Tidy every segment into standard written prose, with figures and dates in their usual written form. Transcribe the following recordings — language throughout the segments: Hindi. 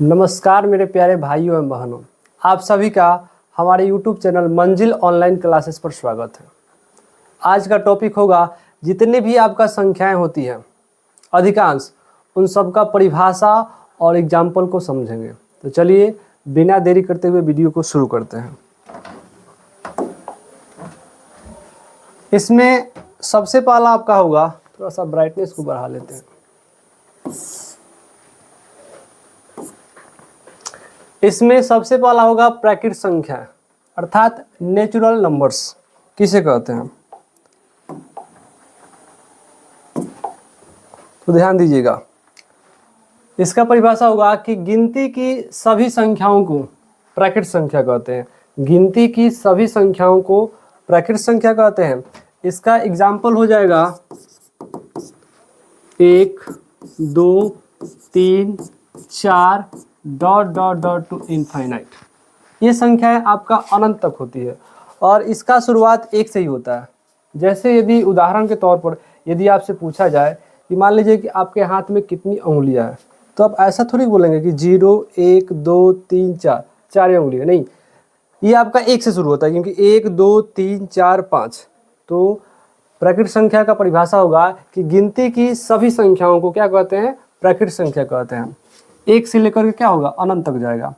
नमस्कार मेरे प्यारे भाइयों एवं बहनों, आप सभी का हमारे YouTube चैनल मंजिल ऑनलाइन क्लासेस पर स्वागत है। आज का टॉपिक होगा जितने भी आपका संख्याएं होती हैं अधिकांश उन सब का परिभाषा और एग्जाम्पल को समझेंगे। तो चलिए बिना देरी करते हुए वीडियो को शुरू करते हैं। इसमें सबसे पहला आपका होगा, थोड़ा सा ब्राइटनेस को बढ़ा लेते हैं। इसमें सबसे पहला होगा प्राकृत संख्या अर्थात नेचुरल नंबर्स किसे कहते हैं। तो ध्यान दीजिएगा, इसका परिभाषा होगा कि गिनती की सभी संख्याओं को प्राकृत संख्या कहते हैं। गिनती की सभी संख्याओं को प्राकृत संख्या कहते हैं। इसका एग्जाम्पल हो जाएगा 1, 2, 3, 4 ... टू इनफाइनाइट। ये संख्याएं आपका अनंत तक होती है और इसका शुरुआत 1 से ही होता है। जैसे यदि उदाहरण के तौर पर यदि आपसे पूछा जाए कि मान लीजिए कि आपके हाथ में कितनी उंगलियां हैं, तो आप ऐसा थोड़ी बोलेंगे कि 0, 1, 2, 3, 4 4 उंगलियां नहीं। ये आपका 1 से शुरू होता है क्योंकि 1, 2, 3, 4, 5। तो प्राकृत संख्या का परिभाषा होगा कि गिनती की सभी संख्याओं को क्या कहते हैं, प्राकृत संख्या कहते हैं। 1 से लेकर के क्या होगा, अनंत तक जाएगा।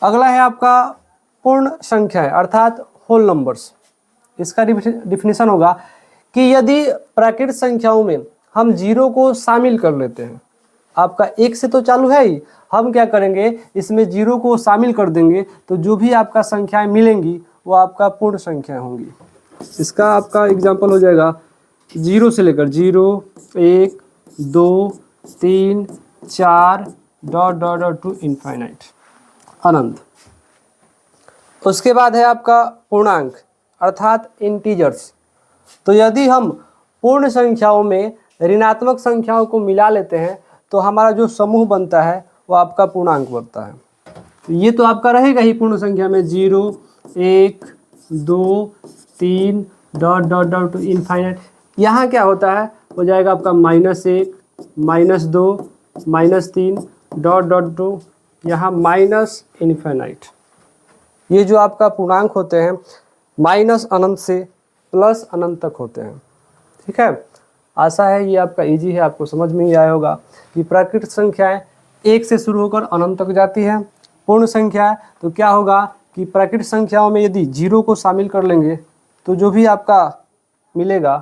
अगला है आपका पूर्ण संख्याएं अर्थात होल नंबर्स। इसका डिफिनीशन होगा कि यदि प्राकृत संख्याओं में हम 0 को शामिल कर लेते हैं, आपका 1 से तो चालू है ही, हम क्या करेंगे इसमें 0 को शामिल कर देंगे तो जो भी आपका संख्याएं मिलेंगी वो आपका पूर्ण संख्याएं होंगी। इसका आपका एग्जाम्पल हो जाएगा 0 से लेकर 0, 1, 2, 3, 4 ... टू इनफाइनाइट अनंत। उसके बाद है आपका पूर्णांक अर्थात इंटीजर्स। तो यदि हम पूर्ण संख्याओं में ऋणात्मक संख्याओं को मिला लेते हैं तो हमारा जो समूह बनता है वो आपका पूर्णांक बनता है। तो ये तो आपका रहेगा ही पूर्ण संख्या में 0, 1, 2, 3 ... टू इनफाइनाइट। यहाँ क्या होता है, हो जाएगा आपका -1, -2, -3 ... टू यहाँ माइनस इनफाइनाइट। ये जो आपका पूर्णांक होते हैं माइनस अनंत से प्लस अनंत तक होते हैं। ठीक है, आशा है ये आपका इजी है, आपको समझ में ही आया होगा कि प्राकृत संख्याएं 1 से शुरू होकर अनंत तक जाती है। पूर्ण संख्या तो क्या होगा कि प्राकृत संख्याओं में यदि 0 को शामिल कर लेंगे तो जो भी आपका मिलेगा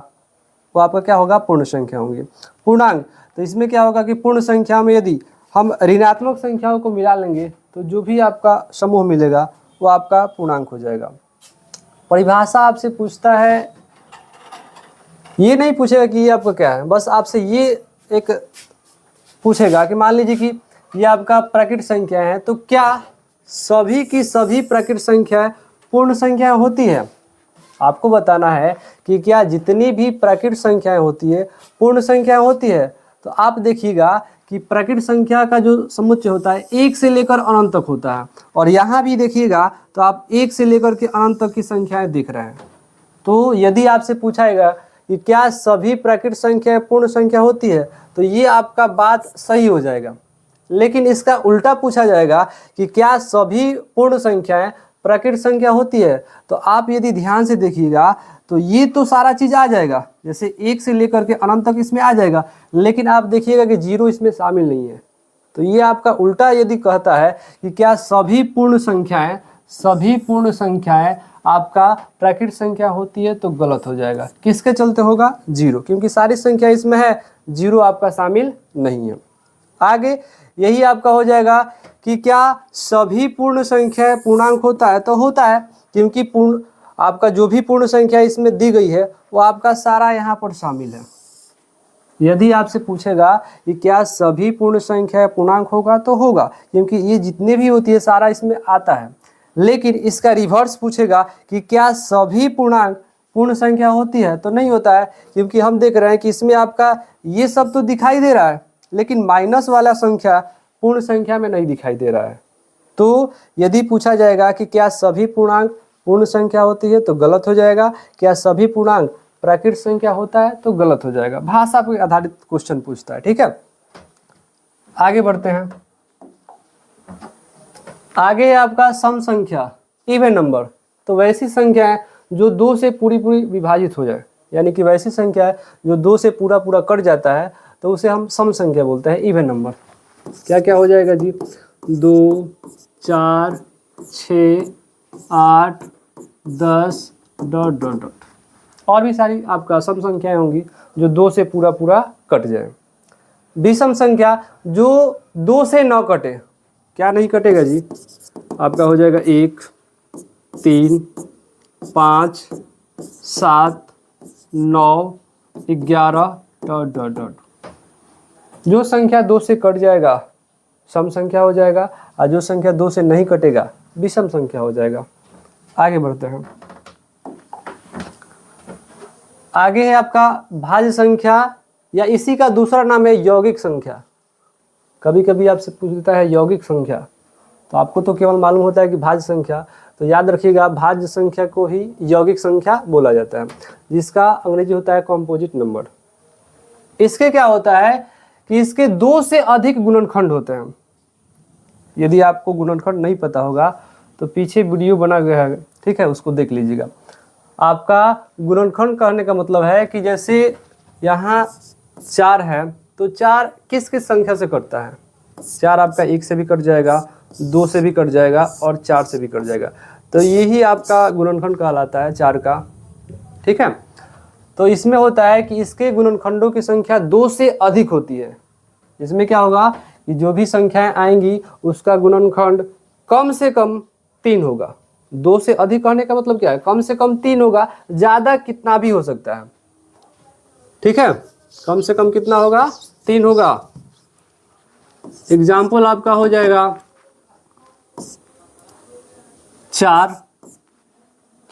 वो आपका क्या होगा, पूर्ण संख्या होंगी। पूर्णांक तो इसमें क्या होगा कि पूर्ण संख्या में यदि हम ऋणात्मक संख्याओं को मिला लेंगे तो जो भी आपका समूह मिलेगा वो आपका पूर्णांक हो जाएगा। परिभाषा आपसे पूछता है, ये नहीं पूछेगा कि ये आपका क्या है, बस आपसे ये एक पूछेगा कि मान लीजिए कि ये आपका प्राकृत संख्या है, तो क्या सभी की सभी प्राकृत संख्याएं पूर्ण संख्या होती है। आपको बताना है कि क्या जितनी भी प्राकृत संख्याएं होती है पूर्ण संख्या होती है। तो आप देखिएगा कि प्राकृत संख्या का जो समुच्चय होता है 1 से लेकर अनंत तक होता है, और यहाँ भी देखिएगा तो आप 1 से लेकर के अनंत तक की संख्याएं दिख रहे हैं। तो यदि आपसे पूछाएगा कि क्या सभी प्राकृत संख्याएं पूर्ण संख्या होती है, तो ये आपका बात सही हो जाएगा। लेकिन इसका उल्टा पूछा जाएगा कि क्या सभी पूर्ण संख्याएं प्राकृत संख्या होती है, तो आप यदि ध्यान से देखिएगा तो ये तो सारा चीज आ जाएगा, जैसे 1 से लेकर के अनंत तक इसमें आ जाएगा, लेकिन आप देखिएगा कि 0 इसमें शामिल नहीं है। तो ये आपका उल्टा यदि कहता है कि क्या सभी पूर्ण संख्याएं आपका प्राकृत संख्या होती है, तो गलत हो जाएगा। किसके चलते होगा, 0, क्योंकि सारी संख्या इसमें है, 0 आपका शामिल नहीं है। आगे यही आपका हो जाएगा कि क्या सभी पूर्ण संख्या पूर्णांक होता है, तो होता है, क्योंकि पूर्ण आपका जो भी पूर्ण संख्या इसमें दी गई है वो आपका सारा यहाँ पर शामिल है। यदि आपसे पूछेगा कि क्या सभी पूर्ण संख्या पूर्णांक होगा, तो होगा, क्योंकि ये जितने भी होती है सारा इसमें आता है। लेकिन इसका रिवर्स पूछेगा कि क्या सभी पूर्णांक पूर्ण संख्या होती है, तो नहीं होता है, क्योंकि हम देख रहे हैं कि इसमें आपका ये सब तो दिखाई दे रहा है, लेकिन माइनस वाला संख्या पूर्ण संख्या में नहीं दिखाई दे रहा है। तो यदि पूछा जाएगा कि क्या सभी पूर्णांक पूर्ण संख्या होती है, तो गलत हो जाएगा। क्या सभी पूर्णांक प्राकृत संख्या होता है, तो गलत हो जाएगा। भाषा पर आधारित क्वेश्चन पूछता है। ठीक है, आगे बढ़ते हैं। आगे है आपका सम संख्या, इवन नंबर। तो वैसी संख्या है जो 2 से पूरी पूरी विभाजित हो जाए, यानी कि वैसी संख्या है जो 2 से पूरा पूरा कट जाता है, तो उसे हम सम संख्या बोलते हैं, इवन नंबर। क्या क्या हो जाएगा जी? 2, 4, 6, 8, 10 डॉट डॉट डॉट। और भी सारी आपका सम संख्याएं होंगी जो 2 से पूरा पूरा कट जाए। विषम संख्या जो 2 से न कटे, क्या नहीं कटेगा जी? आपका हो जाएगा 1, 3, 5, 7, 9, 11 डॉट डॉट डॉट। जो संख्या 2 से कट जाएगा सम संख्या हो जाएगा, और जो संख्या 2 से नहीं कटेगा विषम संख्या हो जाएगा। आगे बढ़ते हैं। आगे है आपका भाज्य संख्या, या इसी का दूसरा नाम है यौगिक संख्या। कभी कभी आपसे पूछता है यौगिक संख्या, तो आपको तो केवल मालूम होता है कि भाज्य संख्या, तो याद रखिएगा भाज्य संख्या को ही यौगिक संख्या बोला जाता है, जिसका अंग्रेजी होता है कॉम्पोजिट नंबर। इसके क्या होता है कि इसके 2 से अधिक गुणनखंड होते हैं। यदि आपको गुणनखंड नहीं पता होगा तो पीछे वीडियो बना गया है, ठीक है, उसको देख लीजिएगा। आपका गुणनखंड कहने का मतलब है कि जैसे यहाँ 4 है, तो 4 किस किस संख्या से कटता है? 4 आपका 1 से भी कट जाएगा, 2 से भी कट जाएगा और 4 से भी कट जाएगा। तो यही आपका गुणनखंड कहलाता है 4 का, ठीक है। तो इसमें होता है कि इसके गुणनखंडों की संख्या 2 से अधिक होती है। इसमें क्या होगा कि जो भी संख्याएं आएंगी उसका गुणनखंड कम से कम 3 होगा। 2 से अधिक कहने का मतलब क्या है? कम से कम 3 होगा, ज़्यादा कितना भी हो सकता है, ठीक है। कम से कम कितना होगा? 3 होगा। एग्जाम्पल आपका हो जाएगा 4,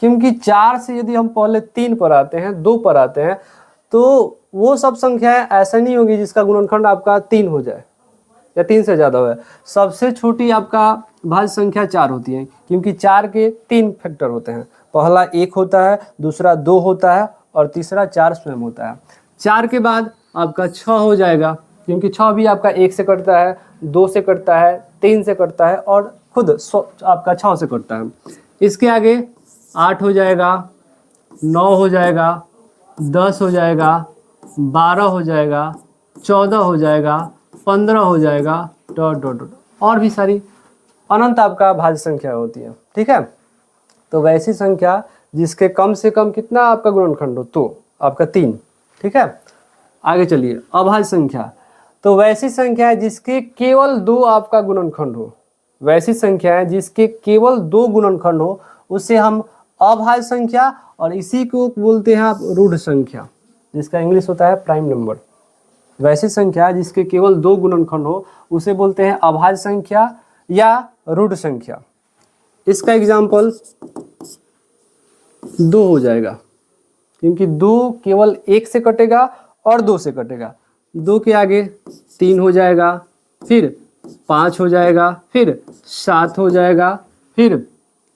क्योंकि 4 से यदि हम पहले 3 पर आते हैं, 2 पर आते हैं, तो वो सब संख्याएं ऐसा नहीं होगी जिसका गुणनखंड आपका 3 हो जाए या 3 से ज़्यादा हो। सबसे छोटी आपका भाज्य संख्या 4 होती है, क्योंकि 4 के 3 फैक्टर होते हैं। पहला 1 होता है, दूसरा 2 होता है और तीसरा 4 स्वयं होता है। 4 के बाद आपका 6 हो जाएगा, क्योंकि 6 भी आपका 1 से कटता है, 2 से कटता है, 3 से कटता है और खुद आपका 6 से कटता है। इसके आगे 8 हो जाएगा, 9 हो जाएगा, 10 हो जाएगा, 12 हो जाएगा, 14 हो जाएगा, 15 हो जाएगा डॉट डॉट डॉट, और भी सारी अनंत आपका भाज्य संख्या होती है, ठीक है। तो वैसी संख्या जिसके कम से कम कितना आपका गुणनखंड हो, तो आपका 3, ठीक है। आगे चलिए, अभाज्य संख्या। तो वैसी संख्या है जिसके केवल 2 आपका गुणनखंड हो। वैसी संख्या है जिसके केवल 2 गुणनखंड हो, उसे हम अभाज्य संख्या, और इसी को बोलते हैं आप रूढ़ संख्या, जिसका इंग्लिश होता है प्राइम नंबर। वैसी संख्या जिसके केवल 2 गुणनखंड हो उसे बोलते हैं अभाज्य संख्या या रूढ़ संख्या। इसका एग्जाम्पल 2 हो जाएगा, क्योंकि 2 केवल 1 से कटेगा और 2 से कटेगा। 2 के आगे 3 हो जाएगा, फिर 5 हो जाएगा, फिर 7 हो जाएगा, फिर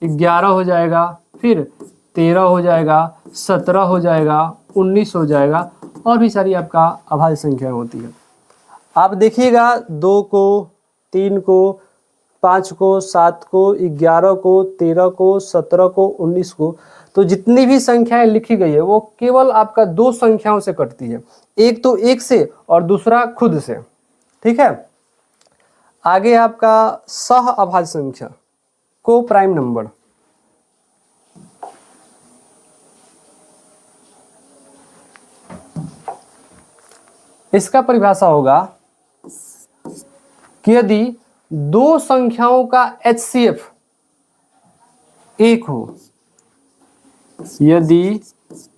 11 हो जाएगा, फिर 13 हो जाएगा, 17 हो जाएगा, 19 हो जाएगा, और भी सारी आपका अभाज्य संख्या होती है। आप देखिएगा 2 को, 3 को, 5 को, 7 को, 11 को, 13 को, 17 को, 19 को, तो जितनी भी संख्याएं लिखी गई है वो केवल आपका 2 संख्याओं से कटती है। एक तो 1 से और दूसरा खुद से, ठीक है। आगे आपका सह अभाज्य संख्या, को प्राइम नंबर। इसका परिभाषा होगा कि यदि 2 संख्याओं का HCF 1 हो, यदि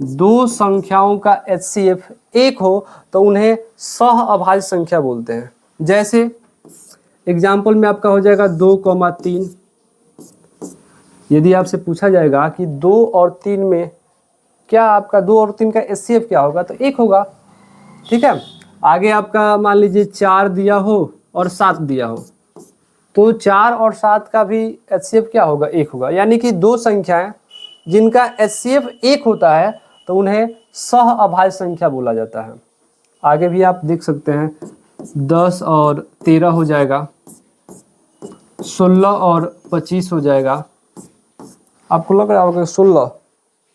2 संख्याओं का HCF 1 हो तो उन्हें सह अभाज्य संख्या बोलते हैं। जैसे एग्जाम्पल में आपका हो जाएगा 2,3। यदि आपसे पूछा जाएगा कि 2 और 3 में क्या आपका 2 और 3 का HCF क्या होगा, तो 1 होगा, ठीक है। आगे आपका मान लीजिए 4 दिया हो और 7 दिया हो, तो 4 और 7 का भी HCF क्या होगा? 1 होगा। यानी कि 2 संख्याएं जिनका HCF 1 होता है तो उन्हें सह अभाज्य संख्या बोला जाता है। आगे भी आप देख सकते हैं 10 और 13 हो जाएगा, 16 और 25 हो जाएगा। आपको लग रहा होगा 16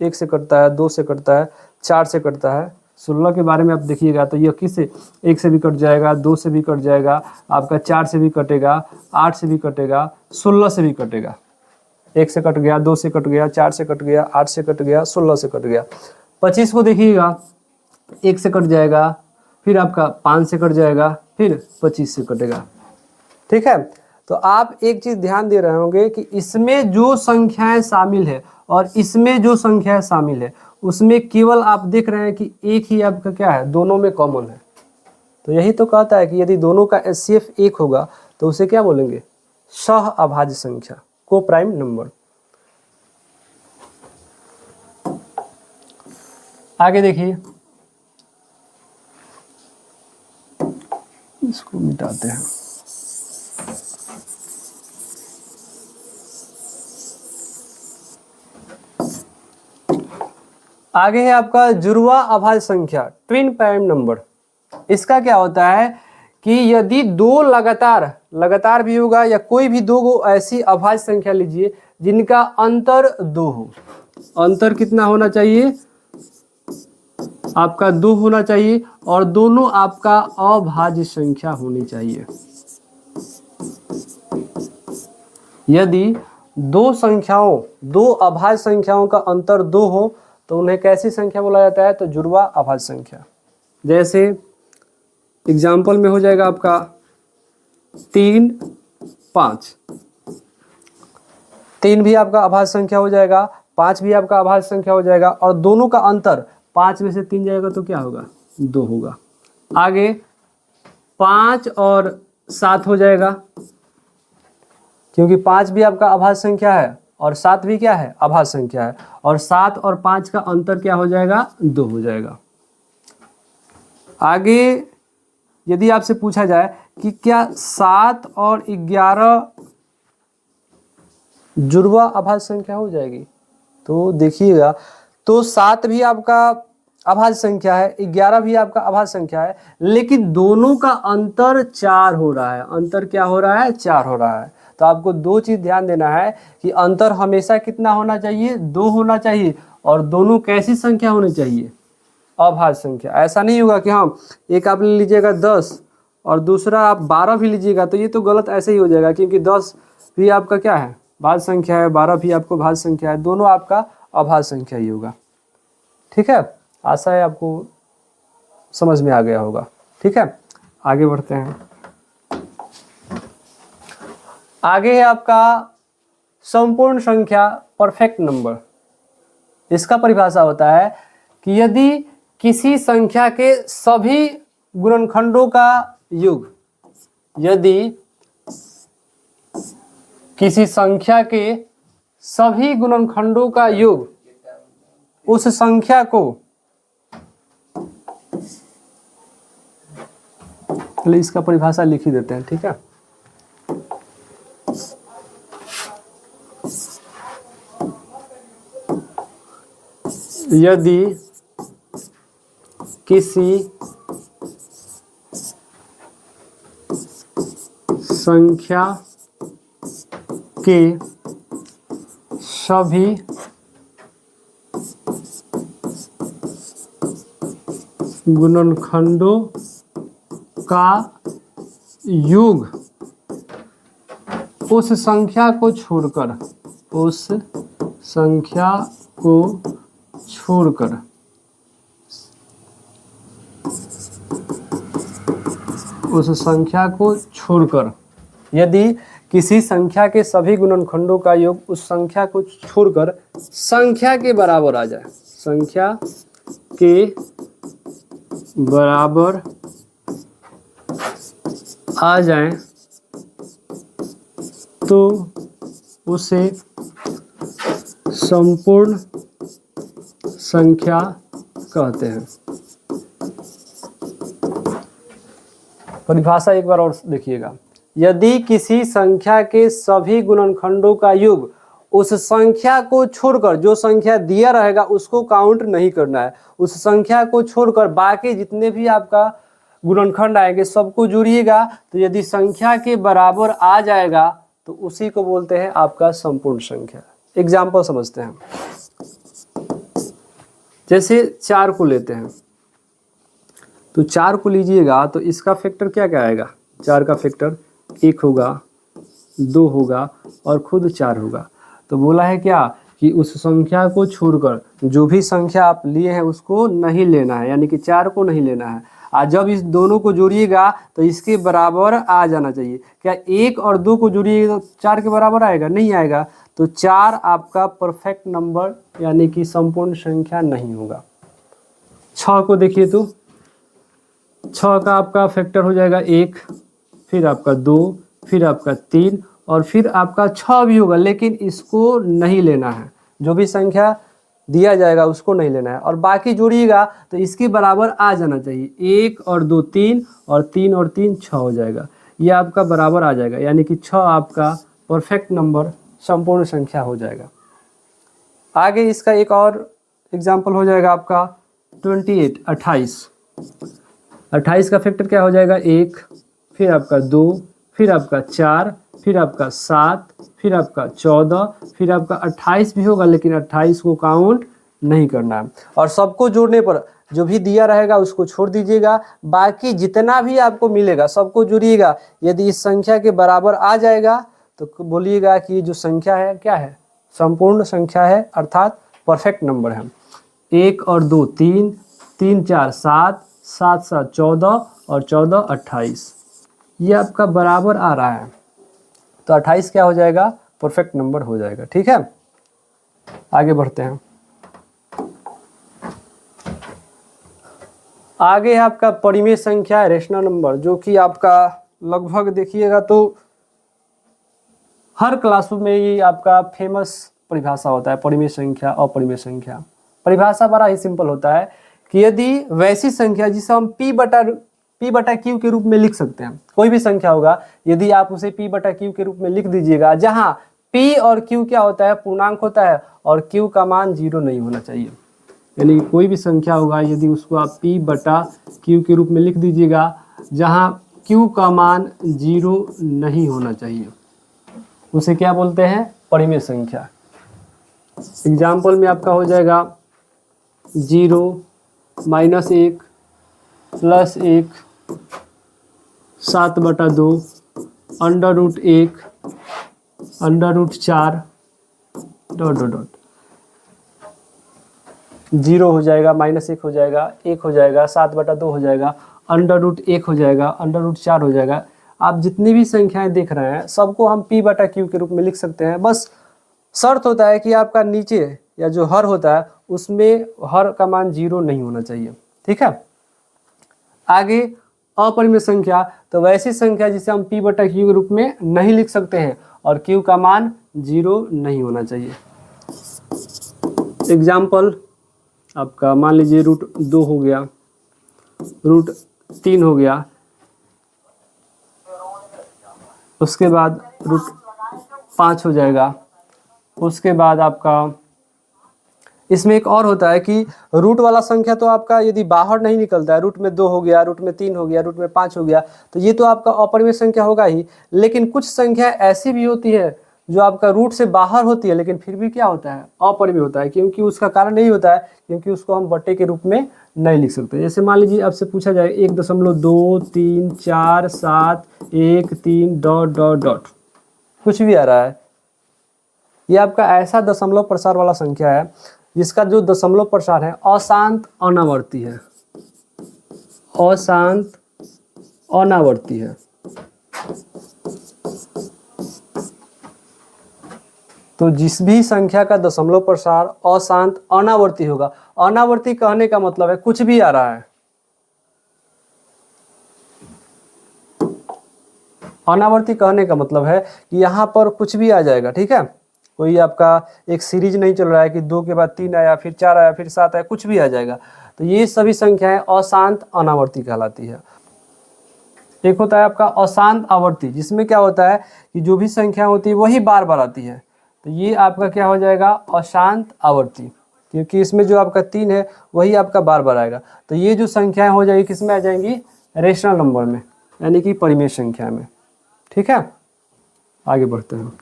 1 से कटता है, 2 से कटता है, 4 से कटता है। 16 के बारे में आप देखिएगा तो ये किस से 1 से भी कट जाएगा, 2 से भी कट जाएगा, आपका 4 से भी कटेगा, 8 से भी कटेगा, 16 से भी कटेगा। 1 से कट गया, 2 से कट गया, 4 से कट गया, 8 से कट गया, 16 से कट गया। 25 को देखिएगा 1 से कट जाएगा, फिर आपका 5 से कट जाएगा, फिर 25 से कटेगा। ठीक है, तो आप एक चीज ध्यान दे रहे होंगे कि इसमें जो संख्याएं शामिल है और इसमें जो संख्याएं शामिल है उसमें केवल आप देख रहे हैं कि एक ही आपका क्या है, दोनों में कॉमन है। तो यही तो कहता है कि यदि दोनों का HCF 1 होगा तो उसे क्या बोलेंगे, सह अभाज्य संख्या, को प्राइम नंबर। आगे देखिए, इसको मिटाते हैं। आगे है आपका जुड़वा अभाज्य संख्या, ट्विन प्राइम नंबर। इसका क्या होता है कि यदि दो लगातार भी होगा या कोई भी दो ऐसी अभाज्य संख्या लीजिए जिनका अंतर 2 हो। अंतर कितना होना चाहिए, आपका 2 होना चाहिए और दोनों आपका अभाज्य संख्या होनी चाहिए। यदि दो अभाज्य संख्याओं का अंतर 2 हो तो उन्हें कैसी संख्या बोला जाता है, तो जुड़वा अभाज्य संख्या। जैसे एग्जाम्पल में हो जाएगा आपका 3, 5। 3 भी आपका अभाज्य संख्या हो जाएगा, 5 भी आपका अभाज्य संख्या हो जाएगा और दोनों का अंतर 5 में से 3 जाएगा तो क्या होगा, 2 होगा। आगे 5 और 7 हो जाएगा, क्योंकि 5 भी आपका अभाज्य संख्या है और 7 भी क्या है, अभाज्य संख्या है, और 7 और 5 का अंतर क्या हो जाएगा, 2 हो जाएगा। आगे यदि आपसे पूछा जाए कि क्या 7 और 11 जुड़वा अभाज्य संख्या हो जाएगी, तो देखिएगा, तो 7 भी आपका अभाज्य संख्या है, 11 भी आपका अभाज्य संख्या है, लेकिन दोनों का अंतर 4 हो रहा है। अंतर क्या हो रहा है, 4 हो रहा है। तो आपको 2 चीज ध्यान देना है कि अंतर हमेशा कितना होना चाहिए, 2 होना चाहिए, और दोनों कैसी संख्या होनी चाहिए, अभाज्य संख्या। ऐसा नहीं होगा कि हाँ एक आप ले लीजिएगा 10 और दूसरा आप 12 भी लीजिएगा, तो ये तो गलत ऐसे ही हो जाएगा, क्योंकि 10 भी आपका क्या है, भाज्य संख्या है, 12 भी आपको भाज्य संख्या है, दोनों आपका अभाज्य संख्या ही होगा। ठीक है, आशा है आपको समझ में आ गया होगा। ठीक है, आगे बढ़ते हैं। आगे है आपका संपूर्ण संख्या, परफेक्ट नंबर। इसका परिभाषा होता है कि यदि किसी संख्या के सभी गुणनखंडों का योग, यदि किसी संख्या के सभी गुणनखंडों का योग उस संख्या को, चलिए इसका परिभाषा लिख ही देते हैं। ठीक है, यदि किसी संख्या के सभी गुणनखंडों का योग उस संख्या को छोड़कर, उस संख्या को छोड़कर उस संख्या को छोड़कर यदि किसी संख्या के सभी गुणनखंडों का योग उस संख्या को छोड़कर संख्या के बराबर आ जाए, संख्या के बराबर आ जाए, तो उसे संपूर्ण संख्या कहते हैं। परिभाषा एक बार और देखिएगा, यदि किसी संख्या के सभी गुणनखंडों का योग उस संख्या को छोड़कर, जो संख्या दिया रहेगा उसको काउंट नहीं करना है, उस संख्या को छोड़कर बाकी जितने भी आपका गुणनखंड आएंगे सबको जोड़िएगा, तो यदि संख्या के बराबर आ जाएगा तो उसी को बोलते हैं आपका संपूर्ण संख्या। एग्जाम्पल समझते हैं। जैसे 4 को लेते हैं, तो 4 को लीजिएगा तो इसका फैक्टर क्या क्या आएगा? 4 का फैक्टर 1 होगा, 2 होगा और खुद 4 होगा। तो बोला है क्या कि उस संख्या को छोड़कर जो भी संख्या आप लिए हैं उसको नहीं लेना है, यानी कि 4 को नहीं लेना है। और जब इस दोनों को जोड़िएगा तो इसके बराबर आ जाना चाहिए। क्या 1 और 2 को जोड़िएगा तो 4 के बराबर आएगा? नहीं आएगा। तो 4 आपका परफेक्ट नंबर यानी कि संपूर्ण संख्या नहीं होगा। 6 को देखिए तो 6 का आपका फैक्टर हो जाएगा 1, फिर आपका 2, फिर आपका 3 और फिर आपका 6 भी होगा, लेकिन इसको नहीं लेना है। जो भी संख्या दिया जाएगा उसको नहीं लेना है और बाकी जोड़िएगा तो इसके बराबर आ जाना चाहिए। 1 और 2 3 और 3 और 3 6 हो जाएगा। ये आपका बराबर आ जाएगा, यानी कि 6 आपका परफेक्ट नंबर संपूर्ण संख्या हो जाएगा। आगे इसका एक और एग्जाम्पल हो जाएगा आपका 28 28 का फैक्टर क्या हो जाएगा? 1, फिर आपका 2, फिर आपका 4, फिर आपका 7, फिर आपका 14, फिर आपका 28 भी होगा, लेकिन 28 को काउंट नहीं करना है। और सबको जोड़ने पर जो भी दिया रहेगा उसको छोड़ दीजिएगा, बाकी जितना भी आपको मिलेगा सबको जोड़िएगा। यदि इस संख्या के बराबर आ जाएगा तो बोलिएगा कि ये जो संख्या है क्या है? संपूर्ण संख्या है, अर्थात परफेक्ट नंबर है। 1 और 2 3, 3 4 7, 7 7 14 और 14 28, ये आपका बराबर आ रहा है। तो 28 क्या हो जाएगा? परफेक्ट नंबर हो जाएगा। ठीक है, आगे बढ़ते हैं। आगे है आपका परिमेय संख्या, रेशनल नंबर, जो कि आपका लगभग देखिएगा तो हर क्लासरूम में ये आपका फेमस परिभाषा होता है, परिमेय संख्या, अपरिमेय संख्या। परिभाषा बड़ा ही सिंपल होता है कि यदि वैसी संख्या जिसे हम P बटा Q के रूप में लिख सकते हैं, कोई भी संख्या होगा, यदि आप उसे P बटा Q के रूप में लिख दीजिएगा, जहां P और Q क्या होता है? पूर्णांक होता है और Q का मान 0 नहीं होना चाहिए। यानी कोई भी संख्या होगा यदि उसको आप P बटा Q के रूप में लिख दीजिएगा, जहां Q का मान 0 नहीं होना चाहिए, उसे क्या बोलते हैं? परिमेय संख्या। एग्जाम्पल में आपका हो जाएगा 0, -1, +1, 7/2, √1, √4, ... 0 हो जाएगा, -1 हो जाएगा, 1 हो जाएगा, 7/2 हो जाएगा, √1 हो जाएगा, √4 हो जाएगा। आप जितनी भी संख्याएं देख रहे हैं सबको हम P बटा Q के रूप में लिख सकते हैं। बस शर्त होता है कि आपका नीचे या जो हर होता है उसमें हर का मान 0 नहीं होना चाहिए। ठीक है, आगे अपरिमेय संख्या, तो वैसी संख्या जिसे हम P बटा Q के रूप में नहीं लिख सकते हैं और Q का मान 0 नहीं होना चाहिए। एग्जाम्पल आपका मान लीजिए √2 हो गया, √3 हो गया, उसके बाद √5 हो जाएगा। उसके बाद आपका इसमें एक और होता है कि रूट वाला संख्या तो आपका यदि बाहर नहीं निकलता है, रूट में 2 हो गया, रूट में 3 हो गया, रूट में 5 हो गया, तो ये तो आपका अपरिमेय संख्या होगा ही। लेकिन कुछ संख्या ऐसी भी होती है जो आपका रूट से बाहर होती है, लेकिन फिर भी क्या होता है? अपरिमेय होता है। क्योंकि उसका कारण यही होता है क्योंकि उसको हम बट्टे के रूप में नहीं लिख सकते। जैसे मान लीजिए आपसे पूछा जाए 1.23471 कुछ भी आ रहा है, ये आपका ऐसा दशमलव प्रसार वाला संख्या है जिसका जो दशमलव प्रसार है अशांत अनावर्ती है, अशांत अनावर्ती है। तो जिस भी संख्या का दशमलव प्रसार अशांत अनावर्ती होगा, अनावर्ती कहने का मतलब है कुछ भी आ रहा है। अनावर्ती कहने का मतलब है कि यहाँ पर कुछ भी आ जाएगा। ठीक है, कोई आपका एक सीरीज नहीं चल रहा है कि 2 के बाद 3 आया, फिर 4 आया, फिर 7 आया, कुछ भी आ जाएगा। तो ये सभी संख्याएं अशांत अनावर्ती कहलाती है। एक होता है आपका अशांत आवर्ती, जिसमें क्या होता है कि जो भी संख्या होती है वही बार बार आती है। तो ये आपका क्या हो जाएगा? अशांत आवर्ती, क्योंकि इसमें जो आपका 3 है वही आपका बार बार आएगा। तो ये जो संख्याएं हो जाएगी किसमें आ जाएंगी? रेशनल नंबर में, यानी कि परिमेय संख्या में। ठीक है, आगे बढ़ते हैं।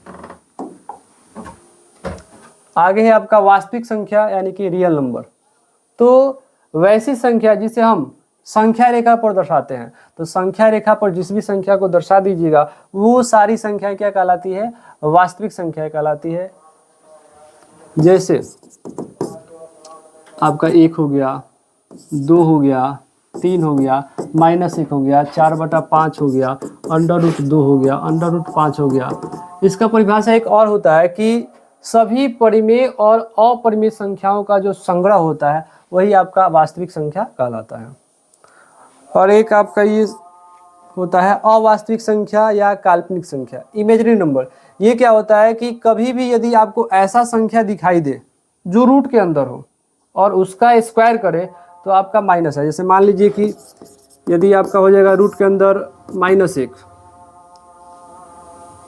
आगे है आपका वास्तविक संख्या यानी कि रियल नंबर। तो वैसी संख्या जिसे हम संख्या रेखा पर दर्शाते हैं, तो संख्या रेखा पर जिस भी संख्या को दर्शा दीजिएगा वो सारी संख्याएं क्या कहलाती है, वास्तविक संख्या कहलाती है। जैसे आपका 1 हो गया, 2 हो गया, 3 हो गया, -1 हो गया, 4/5 हो गया, √2 हो गया, √5 हो गया। इसका परिभाषा एक और होता है कि सभी परिमेय और अपरिमेय संख्याओं का जो संग्रह होता है वही आपका वास्तविक संख्या कहलाता है। और एक आपका ये होता है अवास्तविक संख्या या काल्पनिक संख्या, इमेजिनरी नंबर। ये क्या होता है कि कभी भी यदि आपको ऐसा संख्या दिखाई दे जो रूट के अंदर हो और उसका स्क्वायर करे तो आपका माइनस है। जैसे मान लीजिए कि यदि आपका हो जाएगा रूट के अंदर -1,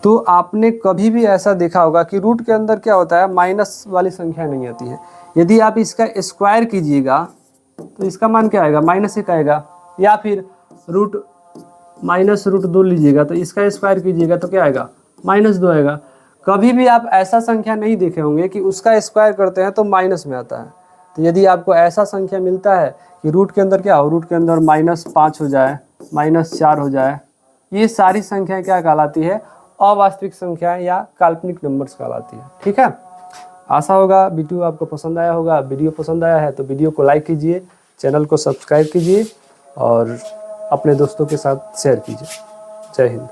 तो आपने कभी भी ऐसा देखा होगा कि रूट के अंदर क्या होता है, माइनस वाली संख्या नहीं आती है। यदि आप इसका स्क्वायर कीजिएगा तो इसका मान क्या आएगा, -1 आएगा। या फिर -√2 लीजिएगा तो इसका स्क्वायर कीजिएगा तो क्या आएगा, -2 आएगा। कभी भी आप ऐसा संख्या नहीं देखे होंगे कि उसका स्क्वायर करते हैं तो माइनस में आता है। तो यदि आपको ऐसा संख्या मिलता है कि रूट के अंदर क्या हो, रूट के अंदर -5 हो जाए, -4 हो जाए, ये सारी संख्याएं क्या कहलाती है, अवास्तविक संख्या या काल्पनिक नंबर्स कहलाती है। ठीक है, आशा होगा वीडियो आपको पसंद आया होगा। वीडियो पसंद आया है तो वीडियो को लाइक कीजिए, चैनल को सब्सक्राइब कीजिए और अपने दोस्तों के साथ शेयर कीजिए। जय हिंद।